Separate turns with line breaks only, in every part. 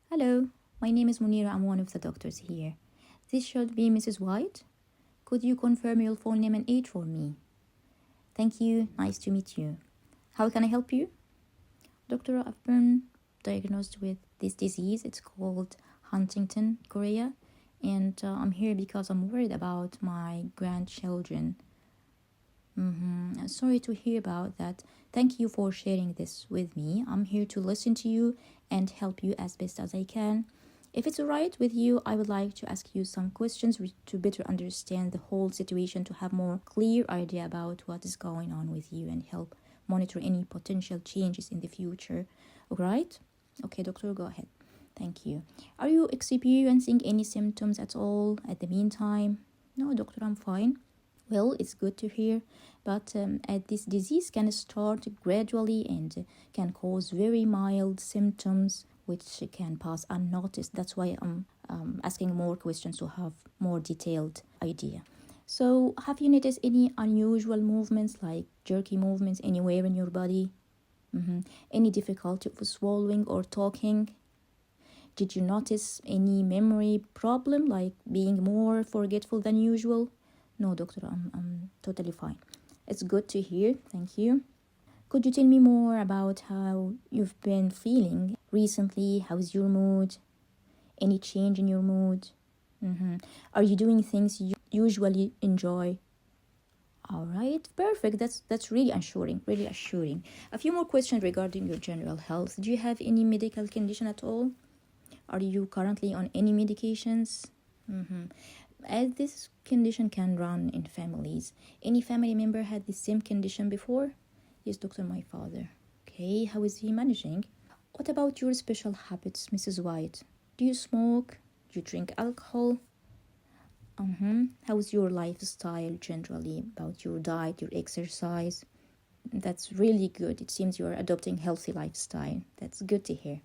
Hello, my name is Munira. I'm one of the doctors here. This should be Mrs. White. Could you confirm your full name and age for me? Thank you. Nice to meet you. How can I help you? Doctor, I've been diagnosed with this disease. It's called Huntington, Korea. And I'm here because I'm worried about my grandchildren. Sorry to hear about that. Thank you for sharing this with me. I'm here to listen to you and help you as best as I can. If it's alright with you, I would like to ask you some questions to better understand the whole situation, to have more clear idea about what is going on with you and help monitor any potential changes in the future. Alright? Okay, doctor, go ahead. Thank you. Are you experiencing any symptoms at all at the meantime? No, doctor, I'm fine. Well, it's good to hear, but this disease can start gradually and can cause very mild symptoms which can pass unnoticed. That's why I'm asking more questions to have more detailed idea. So, have you noticed any unusual movements like jerky movements anywhere in your body? Any difficulty with swallowing or talking? Did you notice any memory problem like being more forgetful than usual? No, doctor, I'm totally fine. It's good to hear. Thank you. Could you tell me more about how you've been feeling recently? How's your mood? Any change in your mood? Are you doing things you usually enjoy? All right, perfect. That's really assuring, really assuring. A few more questions regarding your general health. Do you have any medical condition at all? Are you currently on any medications? As this condition can run in families. Any family member had the same condition before? Yes, doctor, my father. Okay, how is he managing? What about your special habits, Mrs. White? Do you smoke? Do you drink alcohol? How's your lifestyle generally, about your diet, your exercise? That's really good. It seems you're adopting healthy lifestyle. That's good to hear.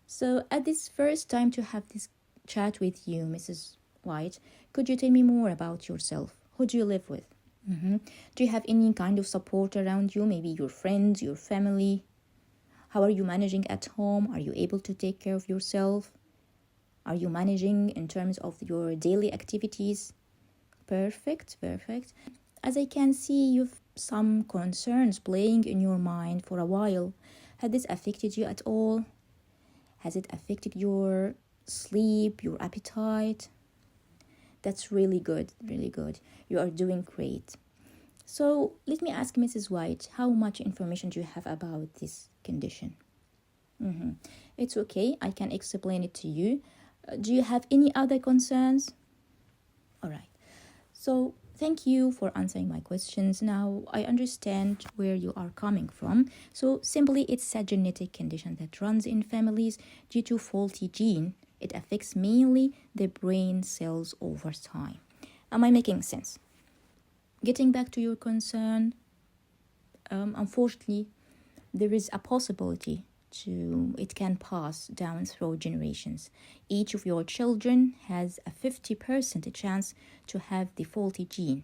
So at this first time to have this chat with you, Mrs. White, could you tell me more about yourself? Who do you live with? Do you have any kind of support around you? Maybe your friends, your family? How are you managing at home? Are you able to take care of yourself? Are you managing in terms of your daily activities? Perfect, perfect. As I can see, you've some concerns playing in your mind for a while. Has this affected you at all? Has it affected your sleep, your appetite? That's really good, really good. You are doing great. So let me ask Mrs. White, how much information do you have about this condition? It's okay, I can explain it to you. Do you have any other concerns? All right. So thank you for answering my questions. Now I understand where you are coming from. So simply it's a genetic condition that runs in families due to faulty gene. It affects mainly the brain cells over time. Am I making sense? Getting back to your concern, unfortunately, there is a possibility it can pass down through generations. Each of your children has a 50% chance to have the faulty gene,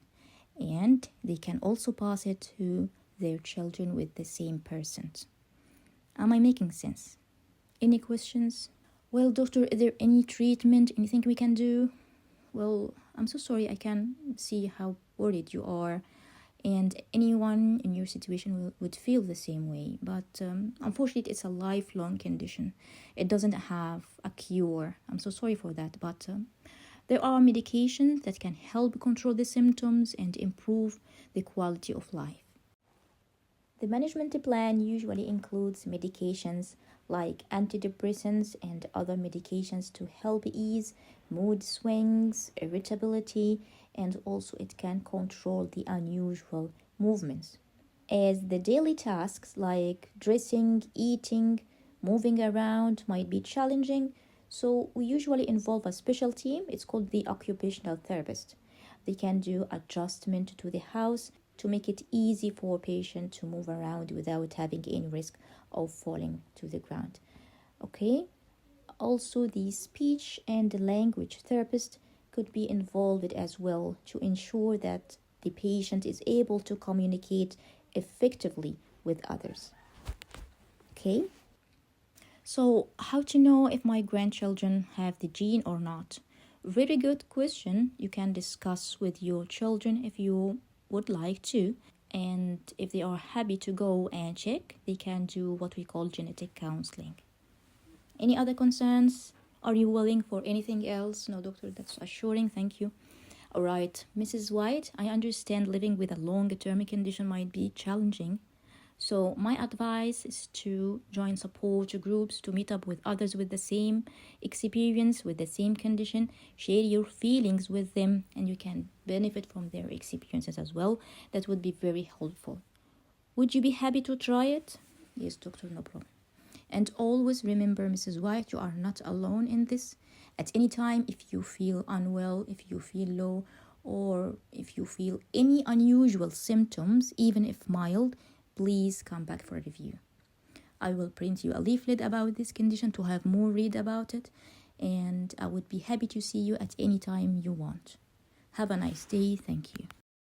and they can also pass it to their children with the same percent. Am I making sense? Any questions? Well, doctor, is there any treatment, anything we can do? Well, I'm so sorry, I can see how worried you are, and anyone in your situation would feel the same way. But unfortunately, it's a lifelong condition. It doesn't have a cure. I'm so sorry for that. But there are medications that can help control the symptoms and improve the quality of life. The management plan usually includes medications like antidepressants and other medications to help ease mood swings, irritability, and also it can control the unusual movements. As the daily tasks like dressing, eating, moving around might be challenging, so we usually involve a special team. It's called the occupational therapist. They can do adjustment to the house to make it easy for patient to move around without having any risk of falling to the ground. Okay? Also, the speech and language therapist could be involved as well to ensure that the patient is able to communicate effectively with others. Okay? So, how to know if my grandchildren have the gene or not? Very good question. You can discuss with your children if you would like to. And if they are happy to go and check, they can do what we call genetic counseling. Any other concerns? Are you willing for anything else? No, doctor, that's assuring. Thank you. All right, Mrs. White, I understand living with a long-term condition might be challenging. So my advice is to join support groups, to meet up with others with the same experience, with the same condition, share your feelings with them, and you can benefit from their experiences as well. That would be very helpful. Would you be happy to try it? Yes, doctor, no problem. And always remember, Mrs. White, you are not alone in this. At any time, if you feel unwell, if you feel low, or if you feel any unusual symptoms, even if mild, please come back for a review. I will print you a leaflet about this condition to have more read about it, and I would be happy to see you at any time you want. Have a nice day. Thank you.